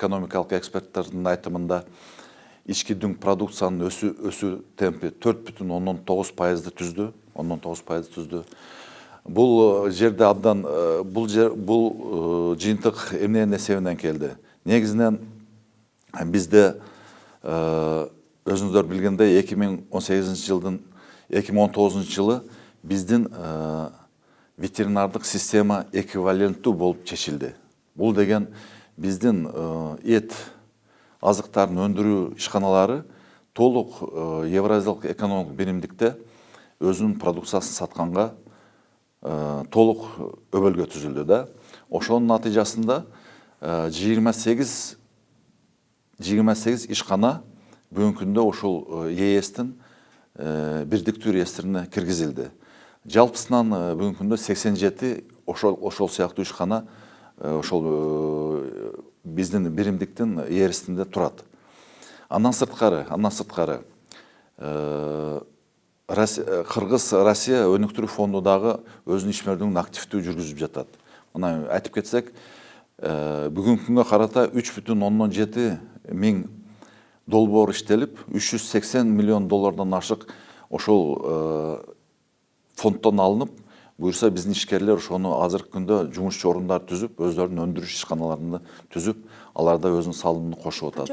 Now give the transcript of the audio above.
экономикалык эксперттардын айтымында ички дүң продукциянын өсүү темпи 4,9% түздү. 10,9% түздү. Бул жерде абдан бул жыйынтык эмненин эсебинен келди? Негизинен бизде өзүңүздөр билгендей 2018 жылдын 2019 жылы биздин ветеринардык система эквиваленттүү болуп чечилди. Бул деген биздин эт азыктарын өндүрүү ишканалары толук Евразиялык экономикалык биримдикте өзүнүн продукциясын сатканга толук өбөлгө түзүлдү да. Ошонун натыйжасында 28 ишкана бүгүнкү күндө ошол ЕСтин бирдиктүү реестрине киргизилди. Жалпысынан бүгүнкү күндө 87 ошол сыяктуу ишкана ошол биздин биримдиктин ээрисинде турат. Андан сырткары Кыргыз Россия өнүктүрүү фонду дагы өзүнүн ишмердигин активдүү жүргүзүп жатат. Мына айтып кетсек, бүгүнкү күнгө карата 3,7 миң долбоор иштелип, 380 миллион доллардан ашык ошол фонддон алынып, буюрса биздин ишкерлер ошону азыркы күндө жумушчу орундар түзүп, өздөрүнүн өндүрүш ишканаларын түзүп, аларда өзүнүн салымын кошуп атат.